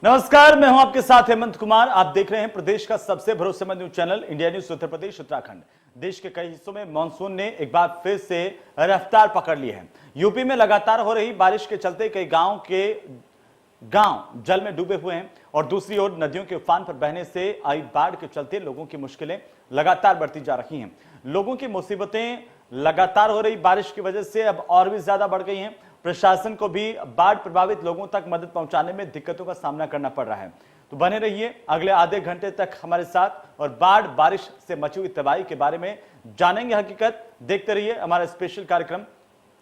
नमस्कार, मैं हूं आपके साथ हेमंत कुमार। आप देख रहे हैं प्रदेश का सबसे भरोसेमंद news channel India news Uttar Pradesh Uttarakhand. देश के कई हिस्सों में मानसून ने एक बार फिर से रफ्तार पकड़ ली है। यूपी में लगातार हो रही बारिश के चलते कई गांव जल में डूबे हुए हैं और दूसरी ओर नदियों के उफान पर बहने से आई बाढ़ के चलते लोगों की मुश्किलें लगातार बढ़ती जा रही हैं। लोगों की मुसीबतें लगातार हो रही बारिश की वजह से अब और भी ज्यादा बढ़ गई हैं। प्रशासन को भी बाढ़ प्रभावित लोगों तक मदद पहुंचाने में दिक्कतों का सामना करना पड़ रहा है। तो बने रहिए अगले आधे घंटे तक हमारे साथ और बाढ़ बारिश से मची हुई तबाही के बारे में जानेंगे हकीकत। देखते रहिए हमारा स्पेशल कार्यक्रम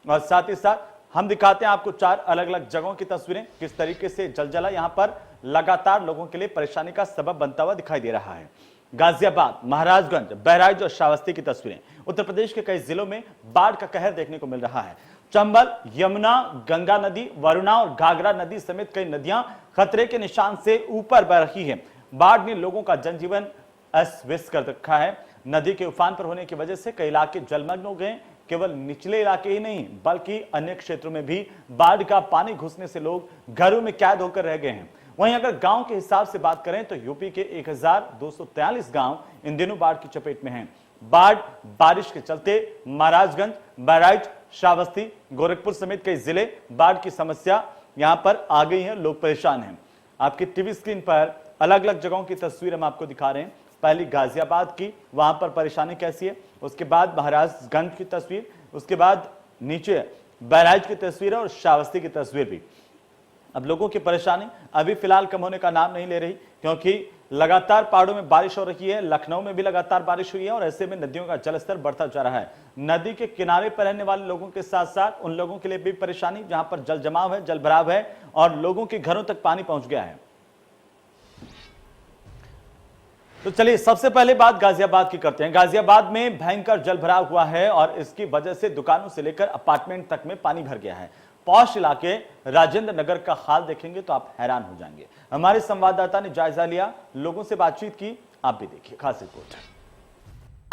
और साथ ही साथ हम दिखाते हैं आपको 4 अलग अलग जगहों की तस्वीरें, किस तरीके से जलजला यहां पर लगातार लोगों के लिए परेशानी का सबब बनता हुआ दिखाई दे रहा है। गाजियाबाद, महाराजगंज, बहराइच और श्रावस्ती की तस्वीरें। उत्तर प्रदेश के कई जिलों में बाढ़ का कहर देखने को मिल रहा है। चंबल, यमुना, गंगा नदी, वरुणा और घाघरा नदी समेत कई नदियां खतरे के निशान से ऊपर बह रही है। बाढ़ ने लोगों का जनजीवन अस्त व्यस्त कर रखा है। नदी के उफान पर होने की वजह से कई इलाके जलमग्न हो गए। केवल निचले इलाके ही नहीं बल्कि अन्य क्षेत्रों में भी बाढ़ का पानी घुसने से लोग घरों में कैद होकर रह गए हैं। वहीं अगर गांव के हिसाब से बात करें तो यूपी के 1243 गांव इन दिनों बाढ़ की चपेट में हैं। बाढ़ बारिश के चलते महाराजगंज, बहराइच, श्रावस्ती, गोरखपुर समेत कई जिले बाढ़ की समस्या यहां पर आ गई है। लोग परेशान हैं। आपकी टीवी स्क्रीन पर अलग अलग जगहों की तस्वीर हम आपको दिखा रहे हैं। पहली गाजियाबाद की, वहां पर परेशानी कैसी है, उसके बाद महाराजगंज की तस्वीर, उसके बाद नीचे बहराइच की तस्वीर और श्रावस्ती की तस्वीर भी। अब लोगों की परेशानी अभी फिलहाल कम होने का नाम नहीं ले रही, क्योंकि लगातार पहाड़ों में बारिश हो रही है। लखनऊ में भी लगातार बारिश हुई है और ऐसे में नदियों का जलस्तर बढ़ता जा रहा है। नदी के किनारे पर रहने वाले लोगों के साथ साथ उन लोगों के लिए भी परेशानी जहां पर जल जमाव है, जल भराव है और लोगों के घरों तक पानी पहुंच गया है। तो चलिए सबसे पहले बात गाजियाबाद की करते हैं। गाजियाबाद में भयंकर जल भराव हुआ है और इसकी वजह से दुकानों से लेकर अपार्टमेंट तक में पानी भर गया है। पौष इलाके राजेंद्र नगर का हाल देखेंगे तो आप हैरान हो जाएंगे। हमारे संवाददाता ने जायजा लिया, लोगों से बातचीत की, आप भी देखिए खास रिपोर्ट।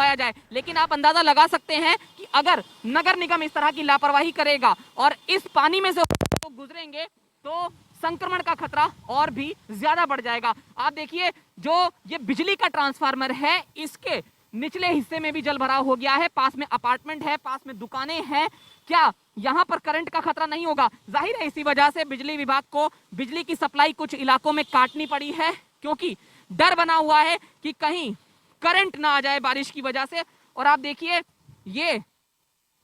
आया जाए, लेकिन आप अंदाजा लगा सकते हैं कि अगर नगर निगम इस तरह की लापरवाही करेगा और इस पानी में से लोग गुजरेंगे तो संक्रमण का खतरा और भी ज्यादा बढ़ जाएगा। आप देखिए, जो ये बिजली का ट्रांसफार्मर है इसके निचले हिस्से में भी जल भराव हो गया है। पास में अपार्टमेंट है, पास में दुकानें हैं। क्या यहाँ पर करंट का खतरा नहीं होगा? जाहिर है इसी वजह से बिजली विभाग को बिजली की सप्लाई कुछ इलाकों में काटनी पड़ी है, क्योंकि डर बना हुआ है कि कहीं करंट ना आ जाए बारिश की वजह से। और आप देखिए ये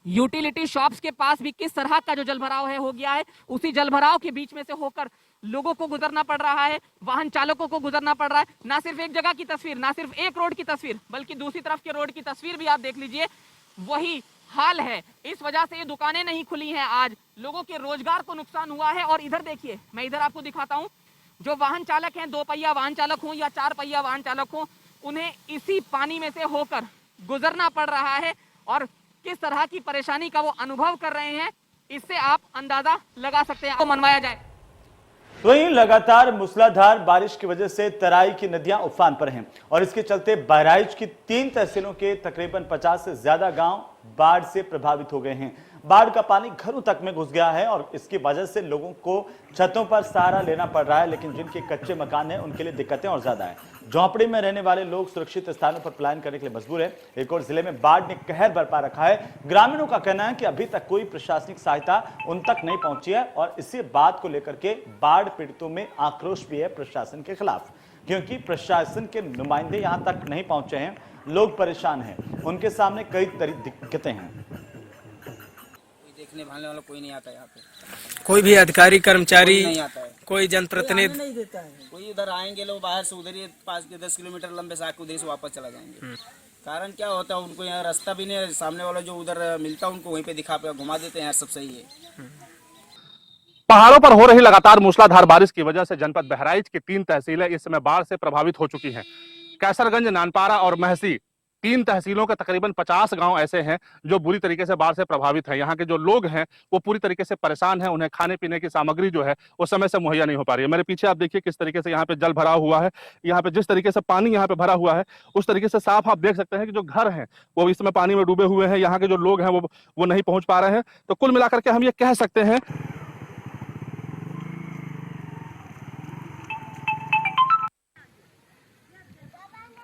यूटिलिटी शॉप्स के पास भी किस तरह का जो जलभराव है हो गया है। उसी जलभराव के बीच में से होकर लोगों को गुजरना पड़ रहा है, वाहन चालकों को गुजरना पड़ रहा है। ना सिर्फ एक जगह की तस्वीर, ना सिर्फ एक रोड की तस्वीर, बल्कि दूसरी तरफ के रोड की तस्वीर भी आप देख लीजिए, वही हाल है। इस वजह से ये दुकानें नहीं खुली हैं, आज लोगों के रोजगार को नुकसान हुआ है। और इधर देखिए, मैं इधर आपको दिखाता हूँ, जो वाहन चालक हैं, 2 पहिया वाहन चालक हो या 4 पहिया वाहन चालक हो, उन्हें इसी पानी में से होकर गुजरना पड़ रहा है और किस तरह की परेशानी का वो अनुभव कर रहे हैं, इससे आप अंदाजा लगा सकते हैं। आपको मनवाया जाए तो वहीं लगातार मूसलाधार बारिश की वजह से तराई की नदियां उफान पर हैं और इसके चलते बहराइच की 3 तहसीलों के तकरीबन 50 से ज्यादा गांव बाढ़ से प्रभावित हो गए हैं। बाढ़ का पानी घरों तक में घुस गया है और इसकी वजह से लोगों को छतों पर सहारा लेना पड़ रहा है, लेकिन जिनके कच्चे मकान हैं उनके लिए दिक्कतें और ज्यादा है। झोंपड़ी में रहने वाले लोग सुरक्षित स्थानों पर पलायन करने के लिए मजबूर है। एक और जिले में बाढ़ ने कहर बरपा रखा है। ग्रामीणों का कहना है कि अभी तक कोई प्रशासनिक सहायता उन तक नहीं पहुंची है और इसी बात को लेकर के बाढ़ पीड़ितों में आक्रोश भी है प्रशासन के खिलाफ, क्योंकि प्रशासन के नुमाइंदे यहां तक नहीं पहुंचे हैं। लोग परेशान हैं, उनके सामने कई दिक्कतें हैं। देखने भालने वाला कोई नहीं आता यहाँ पे, कोई भी अधिकारी कर्मचारी नहीं आता है, कोई जनप्रतिनिधि नहीं देता है। कोई उधर आएंगे लोग बाहर से, उधर ही 5 के 10 किलोमीटर लंबे से आके उधर से वापस चला जाएंगे। कारण क्या होता है, उनको यहाँ रास्ता भी नहीं है, सामने वाला जो उधर मिलता है उनको वहीं पे दिखा पे घुमा देते हैं, यार सब सही है। पहाड़ों पर हो रही लगातार मूसलाधार बारिश की वजह से जनपद बहराइच की 3 तहसीलें इस समय बाढ़ से प्रभावित हो चुकी हैं। कैसरगंज, नानपारा और महसी 3 तहसीलों के तकरीबन 50 गांव ऐसे हैं जो बुरी तरीके से बाढ़ से प्रभावित हैं। यहाँ के जो लोग हैं वो पूरी तरीके से परेशान हैं। उन्हें खाने पीने की सामग्री जो है वो समय से मुहैया नहीं हो पा रही है। मेरे पीछे आप देखिए किस तरीके से यहाँ पे जल भरा हुआ है। यहाँ पे जिस तरीके से पानी यहाँ पे भरा हुआ है उस तरीके से साफ आप देख सकते हैं कि जो घर हैं वो इस समय पानी में डूबे हुए हैं। यहाँ के जो लोग हैं वो नहीं पहुंच पा रहे हैं। तो कुल मिलाकर के हम ये कह सकते हैं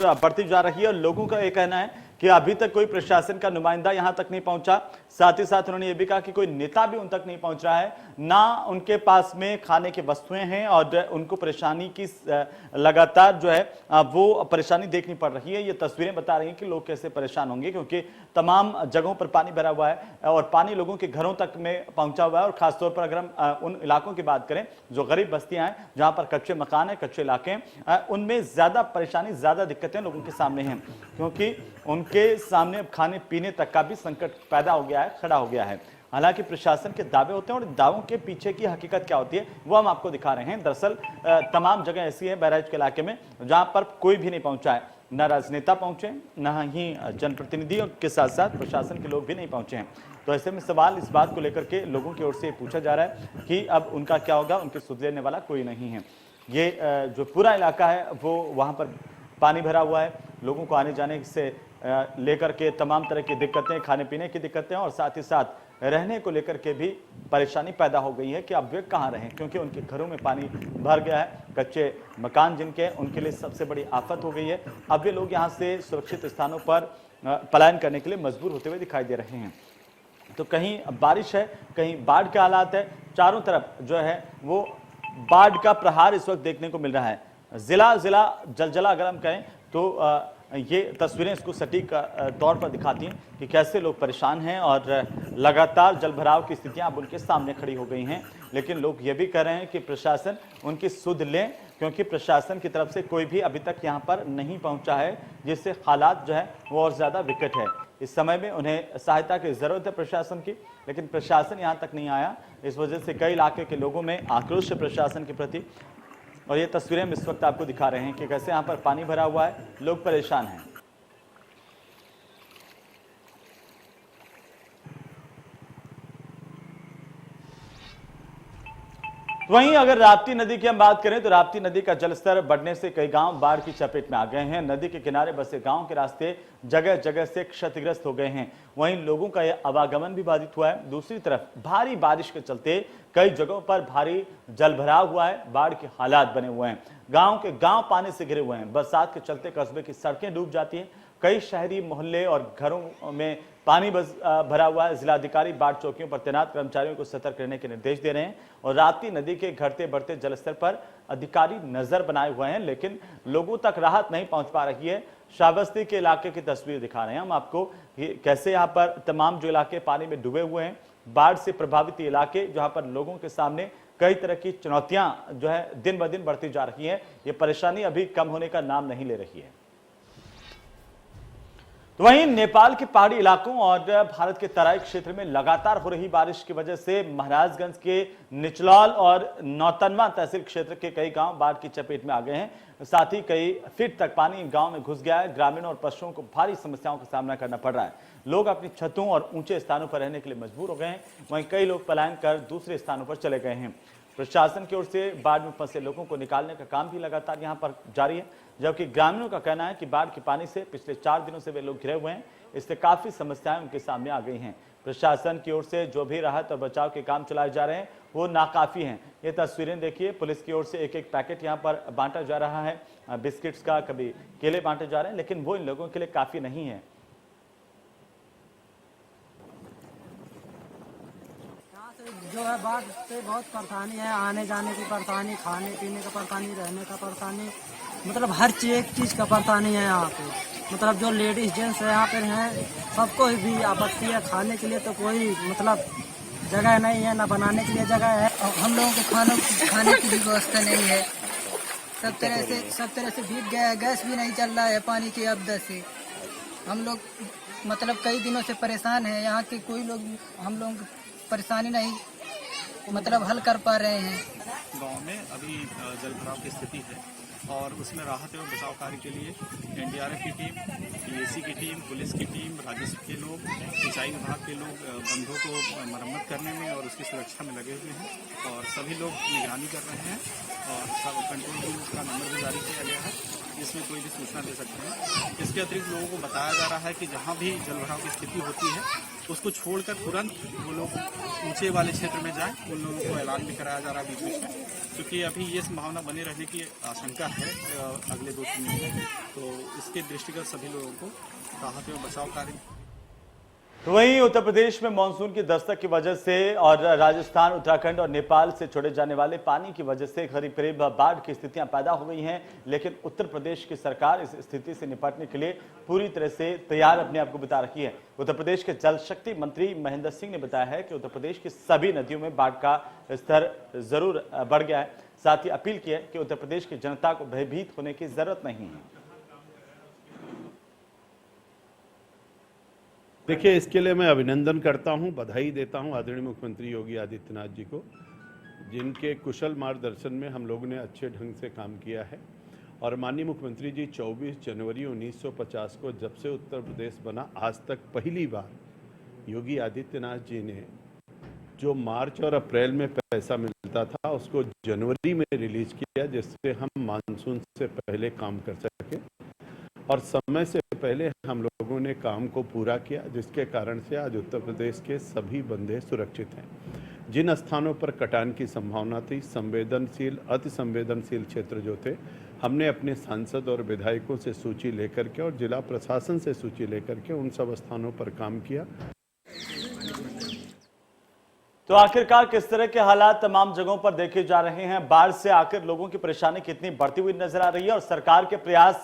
बढ़ती जा रही है और लोगों का यह कहना है कि अभी तक कोई प्रशासन का नुमाइंदा यहां तक नहीं पहुंचा। साथ ही साथ उन्होंने ये भी कहा कि कोई नेता भी उन तक नहीं पहुंच रहा है, ना उनके पास में खाने की वस्तुएं हैं और उनको परेशानी की लगातार जो है वो परेशानी देखनी पड़ रही है। ये तस्वीरें बता रही हैं कि लोग कैसे परेशान होंगे, क्योंकि तमाम जगहों पर पानी भरा हुआ है और पानी लोगों के घरों तक में पहुंचा हुआ है। और खासतौर पर अगर हम उन इलाकों की बात करें जो गरीब बस्तियां हैं, जहां पर कच्चे मकान है, कच्चे इलाके हैं, उनमें ज्यादा परेशानी, ज्यादा दिक्कतें लोगों के सामने हैं, क्योंकि उनके सामने अब खाने पीने तक का भी संकट पैदा हो गया है, खड़ा हो गया है। हालांकि प्रशासन के दावे होते हैं और दावों के पीछे की हकीकत क्या होती है वो हम आपको दिखा रहे हैं। दरअसल तमाम जगह ऐसी है बहराइच के इलाके में जहां पर कोई भी नहीं पहुंचा है, न राजनेता पहुंचे, न ही जनप्रतिनिधियों के साथ साथ प्रशासन के लोग भी नहीं पहुंचे हैं। तो ऐसे में सवाल इस बात को लेकर के लोगों की ओर से पूछा जा रहा है कि अब उनका क्या होगा, उनके सुध लेने वाला कोई नहीं है। ये जो पूरा इलाका है वो वहां पर पानी भरा हुआ है, लोगों को आने जाने से लेकर के तमाम तरह की दिक्कतें, खाने पीने की दिक्कतें और साथ ही साथ रहने को लेकर के भी परेशानी पैदा हो गई है कि अब वे कहाँ रहें, क्योंकि उनके घरों में पानी भर गया है। कच्चे मकान जिनके, उनके लिए सबसे बड़ी आफत हो गई है। अब वे लोग यहाँ से सुरक्षित स्थानों पर पलायन करने के लिए मजबूर होते हुए दिखाई दे रहे हैं। तो कहीं बारिश है, कहीं बाढ़ के हालात है, चारों तरफ जो है वो बाढ़ का प्रहार इस वक्त देखने को मिल रहा है। जिला जलजला अगर हम कहें तो ये तस्वीरें इसको सटीक तौर पर दिखाती हैं कि कैसे लोग परेशान हैं और लगातार जलभराव की स्थितियां अब उनके सामने खड़ी हो गई हैं। लेकिन लोग ये भी कह रहे हैं कि प्रशासन उनकी सुध लें, क्योंकि प्रशासन की तरफ से कोई भी अभी तक यहाँ पर नहीं पहुँचा है, जिससे हालात जो है वो और ज़्यादा विकट है। इस समय में उन्हें सहायता की ज़रूरत है प्रशासन की, लेकिन प्रशासन यहाँ तक नहीं आया। इस वजह से कई इलाके के लोगों में आक्रोश है प्रशासन के प्रति। और ये तस्वीरें हम इस वक्त आपको दिखा रहे हैं कि कैसे यहाँ पर पानी भरा हुआ है, लोग परेशान हैं। वहीं अगर राप्ती नदी की हम बात करें तो राप्ती नदी का जलस्तर बढ़ने से कई गांव बाढ़ की चपेट में आ गए हैं। नदी के किनारे बसे गांव के रास्ते जगह जगह से क्षतिग्रस्त हो गए हैं। वहीं लोगों का यह आवागमन भी बाधित हुआ है। दूसरी तरफ भारी बारिश के चलते कई जगहों पर भारी जलभराव हुआ है, बाढ़ के हालात बने हुए हैं। गांव के गांव पानी से घिरे हुए हैं। बरसात के चलते कस्बे की सड़कें डूब जाती हैं। कई शहरी मोहल्ले और घरों में पानी भरा हुआ है। जिलाधिकारी बाढ़ चौकियों पर तैनात कर्मचारियों को सतर्क रहने के निर्देश दे रहे हैं और राप्ती नदी के घटते बढ़ते जलस्तर पर अधिकारी नजर बनाए हुए हैं, लेकिन लोगों तक राहत नहीं पहुंच पा रही है। श्रावस्ती के इलाके की तस्वीर दिखा रहे हैं हम आपको, कैसे यहाँ पर तमाम जो इलाके पानी में डूबे हुए हैं, बाढ़ से प्रभावित इलाके जहाँ पर लोगों के सामने कई तरह की चुनौतियां जो है दिन ब दिन बढ़ती जा रही हैं। ये परेशानी अभी कम होने का नाम नहीं ले रही है। तो वहीं नेपाल के पहाड़ी इलाकों और भारत के तराई क्षेत्र में लगातार हो रही बारिश की वजह से महाराजगंज के निचलौल और नौतनवा तहसील क्षेत्र के कई गांव बाढ़ की चपेट में आ गए हैं। साथ ही कई फीट तक पानी गांव में घुस गया है। ग्रामीणों और पशुओं को भारी समस्याओं का सामना करना पड़ रहा है। लोग अपनी छतों और ऊंचे स्थानों पर रहने के लिए मजबूर हो गए हैं। वहीं कई लोग पलायन कर दूसरे स्थानों पर चले गए हैं। प्रशासन की ओर से बाढ़ में फंसे लोगों को निकालने का काम भी लगातार यहां पर जारी है, जबकि ग्रामीणों का कहना है कि बाढ़ के पानी से पिछले 4 दिनों से वे लोग घिरे हुए हैं। इससे काफी समस्याएं उनके सामने आ गई हैं। प्रशासन की ओर से जो भी राहत और बचाव के काम चलाए जा रहे हैं वो नाकाफी हैं। ये तस्वीरें देखिए, पुलिस की ओर से एक एक पैकेट यहाँ पर बांटा जा रहा है बिस्किट्स का, कभी केले बांटे जा रहे हैं, लेकिन वो इन लोगों के लिए काफी नहीं है। जो है बाढ़ से बहुत परेशानी है, आने जाने की परेशानी, खाने पीने का परेशानी, रहने का परेशानी, मतलब हर एक चीज़ का परेशानी है यहाँ पे। मतलब जो लेडीज जेंट्स यहाँ पे हैं सबको भी आपत्ति है। खाने के लिए तो कोई मतलब जगह नहीं है, ना बनाने के लिए जगह है। और हम लोगों को खाने की भी व्यवस्था नहीं है। सब तरह से भीग गया है। गैस भी नहीं चल रहा है पानी की आपदा से। हम लोग मतलब कई दिनों से परेशान हैं। यहाँ के कोई लोग हम लोग परेशानी नहीं मतलब हल कर पा रहे हैं। गांव में अभी जलभराव की स्थिति है और उसमें राहत एवं बचाव कार्य के लिए एनडीआरएफ की टीम, पीएसी की टीम, पुलिस की टीम, राजस्व के लोग, सिंचाई विभाग के लोग बंधों को मरम्मत करने में और उसकी सुरक्षा में लगे हुए हैं और सभी लोग निगरानी कर रहे हैं और सब कंट्रोल रूम का नंबर भी जारी किया गया है जिसमें कोई भी सूचना दे सकते हैं। इसके अतिरिक्त लोगों को बताया जा रहा है कि जहाँ भी जल भराव की स्थिति होती है उसको छोड़कर तुरंत वो लोग ऊंचे वाले क्षेत्र में जाएं। उन लोगों को ऐलान भी कराया जा रहा है बीच बीच में, क्योंकि अभी ये संभावना बने रहने की आशंका है अगले 2-3 दिन में। तो इसके दृष्टिगत सभी लोगों को राहत एवं बचाव कार्य। तो वहीं उत्तर प्रदेश में मानसून की दस्तक की वजह से और राजस्थान, उत्तराखंड और नेपाल से छोड़े जाने वाले पानी की वजह से करीब बाढ़ की स्थितियां पैदा हो गई हैं। लेकिन उत्तर प्रदेश की सरकार इस स्थिति से निपटने के लिए पूरी तरह से तैयार अपने आप को बता रखी है। उत्तर प्रदेश के जल शक्ति मंत्री महेंद्र सिंह ने बताया है कि उत्तर प्रदेश की सभी नदियों में बाढ़ का स्तर जरूर बढ़ गया है। साथ ही अपील की है कि उत्तर प्रदेश की जनता को भयभीत होने की जरूरत नहीं है। देखिए, इसके लिए मैं अभिनंदन करता हूं, बधाई देता हूं आदरणीय मुख्यमंत्री योगी आदित्यनाथ जी को, जिनके कुशल मार्गदर्शन में हम लोगों ने अच्छे ढंग से काम किया है। और माननीय मुख्यमंत्री जी 24 जनवरी 1950 को जब से उत्तर प्रदेश बना, आज तक पहली बार योगी आदित्यनाथ जी ने जो मार्च और अप्रैल में पैसा मिलता था उसको जनवरी में रिलीज किया, जिससे हम मानसून से पहले काम कर सके और समय से पहले हम लोगों ने काम को पूरा किया, जिसके कारण से आज उत्तर प्रदेश के सभी बंधे सुरक्षित हैं। जिन स्थानों पर कटान की संभावना थी, संवेदनशील, अति संवेदनशील क्षेत्र जो थे, हमने अपने सांसद और विधायकों से सूची लेकर के और जिला प्रशासन से सूची लेकर के उन सब स्थानों पर काम किया। तो आखिरकार किस तरह के हालात तमाम जगहों पर देखे जा रहे हैं, बाढ़ से आखिर लोगों की परेशानी कितनी बढ़ती हुई नजर आ रही है और सरकार के प्रयास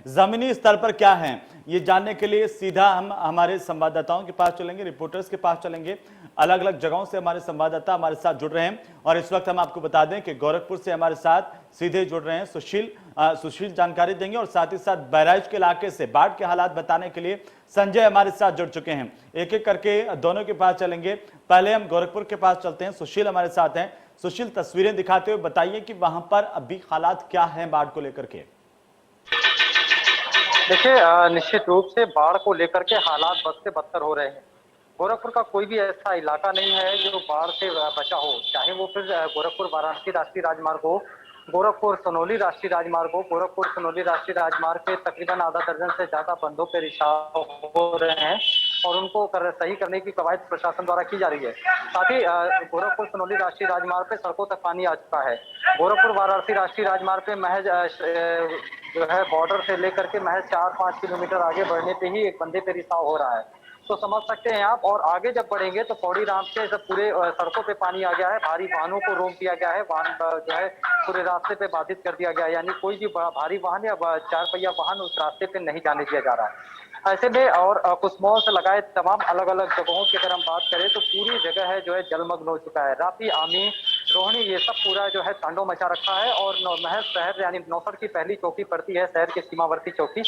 जमीनी स्तर पर क्या हैं, ये जानने के लिए सीधा हम हमारे संवाददाताओं के पास चलेंगे, रिपोर्टर्स के पास चलेंगे। अलग अलग जगहों से हमारे संवाददाता हमारे साथ जुड़ रहे हैं और इस वक्त हम आपको बता दें कि गोरखपुर से हमारे साथ सीधे जुड़ रहे हैं सुशील जानकारी देंगे और साथ ही साथ बहराइच के इलाके से बाढ़ के हालात बताने के लिए संजय हमारे साथ जुड़ चुके हैं। एक एक करके दोनों के पास चलेंगे। पहले हम गोरखपुर के पास चलते हैं, सुशील हमारे साथ हैं। सुशील, तस्वीरें दिखाते हुए बताइए कि वहां पर अभी हालात क्या हैं बाढ़ को लेकर के। देखिए, निश्चित रूप से बाढ़ को लेकर के हालात बद से बदतर हो रहे हैं। गोरखपुर का कोई भी ऐसा इलाका नहीं है जो बाढ़ से बचा हो, चाहे वो फिर गोरखपुर वाराणसी राष्ट्रीय राजमार्ग हो, गोरखपुर सनौली राष्ट्रीय राजमार्ग हो। गोरखपुर सनौली राष्ट्रीय राजमार्ग पे तकरीबन आधा दर्जन से ज्यादा बंधों पे रिसाव हो रहे हैं और उनको सही करने की कवायद प्रशासन द्वारा की जा रही है। साथ ही गोरखपुर सनौली राष्ट्रीय राजमार्ग पे सड़कों तक पानी आ चुका है। गोरखपुर वाराणसी राष्ट्रीय राजमार्ग पे महज जो है बॉर्डर से लेकर के महज 4-5 किलोमीटर आगे बढ़ने पे ही एक बंधे पे रिसाव हो रहा है, तो समझ सकते हैं आप। और आगे जब बढ़ेंगे तो पौड़ी राम से सब पूरे सड़कों पे पानी आ गया है, भारी वाहनों को रोक दिया गया है, वाहन जो है पूरे रास्ते पे बाधित कर दिया गया है, यानी कोई भी भारी वाहन या 4 पहिया वाहन उस रास्ते पे नहीं जाने दिया जा रहा है। ऐसे में और कुसमोल से लगाए तमाम अलग अलग जगहों की अगर हम बात करें तो पूरी जगह है जो है जलमग्न हो चुका है। रापी, आमी, रोहिणी, ये सब पूरा जो है तांडव मचा रखा है और महज शहर यानी नौसर की पहली चौकी पड़ती है शहर के सीमावर्ती चौकी,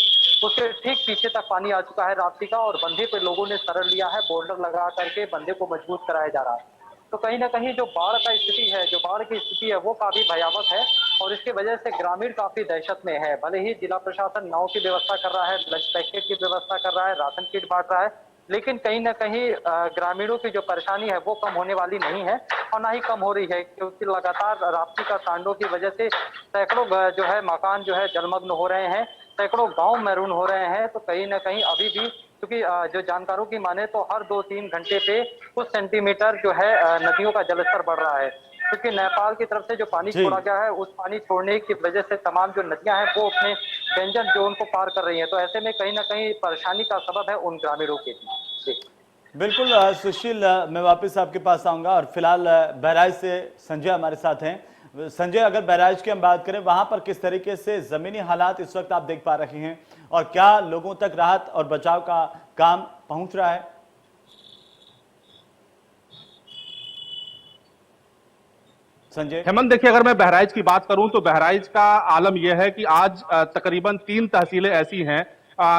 उसके ठीक पीछे तक पानी आ चुका है राप्ती का और बंधे पे लोगों ने शरण लिया है, बोर्डर लगा करके बंधे को मजबूत कराया जा रहा है। तो कहीं ना कहीं जो बाढ़ का स्थिति है, जो बाढ़ की स्थिति है वो काफी भयावह है और इसकी वजह से ग्रामीण काफी दहशत में है। भले ही जिला प्रशासन नाव की व्यवस्था कर रहा है, लंच पैकेट की व्यवस्था कर रहा है, राशन किट बांट रहा है, लेकिन कहीं ना कहीं ग्रामीणों की जो परेशानी है वो कम होने वाली नहीं है और ना ही कम हो रही है, क्योंकि लगातार राप्ती का तांडव की वजह से सैकड़ों जो है मकान जो है जलमग्न हो रहे हैं, सैकड़ों गांव मैरून हो रहे हैं। तो कहीं ना कहीं अभी भी, क्योंकि जो जानकारों की माने तो हर 2-3 घंटे पे कुछ सेंटीमीटर जो है नदियों का जलस्तर बढ़ रहा है, क्योंकि नेपाल की तरफ से जो पानी छोड़ा गया है उस पानी छोड़ने की वजह से तमाम जो नदियां हैं वो अपने डेंजर जोन को पार कर रही हैं। तो ऐसे में कहीं ना कहीं परेशानी का सबब है उन ग्रामीणों के लिए। बिल्कुल सुशील, मैं वापस आपके पास आऊंगा और फिलहाल बहराइच से संजय हमारे साथ हैं। संजय, अगर बहराइच की हम बात करें, वहां पर किस तरीके से जमीनी हालात इस वक्त आप देख पा रहे हैं और क्या लोगों तक राहत और बचाव का काम पहुंच रहा है? संजय। हेमंत, देखिए, अगर मैं बहराइच की बात करूं तो बहराइच का आलम यह है कि आज तकरीबन 3 तहसीलें ऐसी हैं,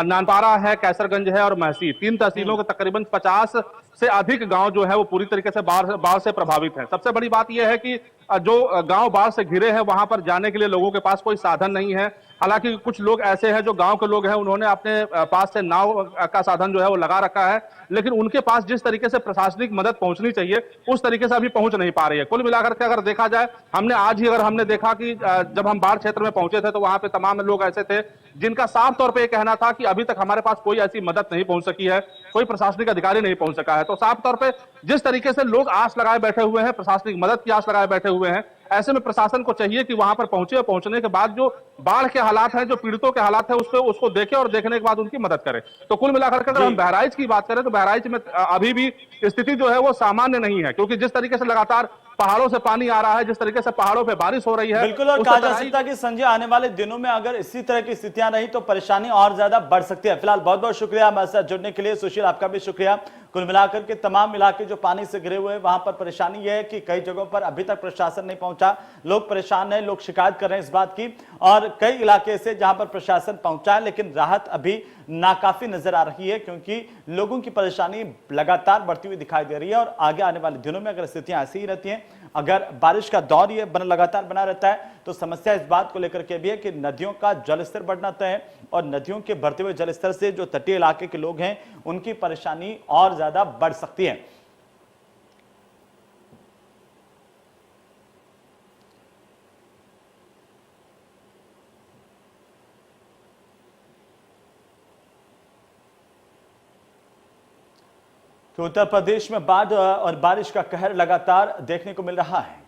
नानपारा है, कैसरगंज है और महसी। 3 तहसीलों के तकरीबन 50 से अधिक गांव जो है वो पूरी तरीके से बाढ़ से प्रभावित हैं। सबसे बड़ी बात यह है कि जो गांव बाढ़ से घिरे हैं वहां पर जाने के लिए लोगों के पास कोई साधन नहीं है। हालांकि कुछ लोग ऐसे हैं जो गांव के लोग हैं, उन्होंने अपने पास से नाव का साधन जो है वो लगा रखा है, लेकिन उनके पास जिस तरीके से प्रशासनिक मदद पहुंचनी चाहिए उस तरीके से अभी पहुंच नहीं पा रही है। कुल मिलाकर के अगर देखा जाए, हमने देखा कि जब हम बाढ़ क्षेत्र में पहुंचे थे तो वहां पे तमाम लोग ऐसे थे जिनका साफ तौर पे कहना था कि अभी तक हमारे पास कोई ऐसी मदद नहीं पहुंच सकी है, कोई प्रशासनिक अधिकारी नहीं पहुंच सका है। तो साफ तौर पे जिस तरीके से लोग आस लगाए बैठे हुए हैं, प्रशासनिक मदद की आस लगाए बैठे हुए हैं, ऐसे में प्रशासन को चाहिए कि वहां पर पहुंचे और पहुंचने के बाद जो बाढ़ के हालात हैं, जो पीड़ितों के हालात हैं, उसको देखे और देखने के बाद उनकी मदद करें। तो कुल मिलाकर के अगर हम बहराइच की बात करें तो बहराइच में अभी भी स्थिति जो है वो सामान्य नहीं है, क्योंकि जिस तरीके से लगातार पहाड़ों से पानी आ रहा है, जिस तरीके से पहाड़ों पे बारिश हो रही है, बिल्कुल। और कहा जा सकता है कि संजय आने वाले दिनों में अगर इसी तरह की स्थितियां रही तो परेशानी और ज्यादा बढ़ सकती है। फिलहाल बहुत बहुत शुक्रिया हमारे साथ जुड़ने के लिए। सुशील, आपका भी शुक्रिया। कुल मिलाकर के तमाम इलाके जो पानी से घिरे हुए हैं वहां पर परेशानी यह है कि कई जगहों पर अभी तक प्रशासन नहीं पहुंचा, लोग परेशान हैं, लोग शिकायत कर रहे हैं इस बात की, और कई इलाके से जहां पर प्रशासन पहुंचा है लेकिन राहत अभी नाकाफी नजर आ रही है, क्योंकि लोगों की परेशानी लगातार बढ़ती हुई दिखाई दे रही है। और आगे आने वाले दिनों में अगर स्थितियां ऐसी ही रहती हैं, अगर बारिश का दौर ये लगातार बना रहता है, तो समस्या इस बात को लेकर के भी है कि नदियों का जलस्तर बढ़ना तय है, और नदियों के बढ़ते हुए जलस्तर से जो तटीय इलाके के लोग हैं उनकी परेशानी और ज्यादा बढ़ सकती है। तो उत्तर प्रदेश में बाढ़ और बारिश का कहर लगातार देखने को मिल रहा है।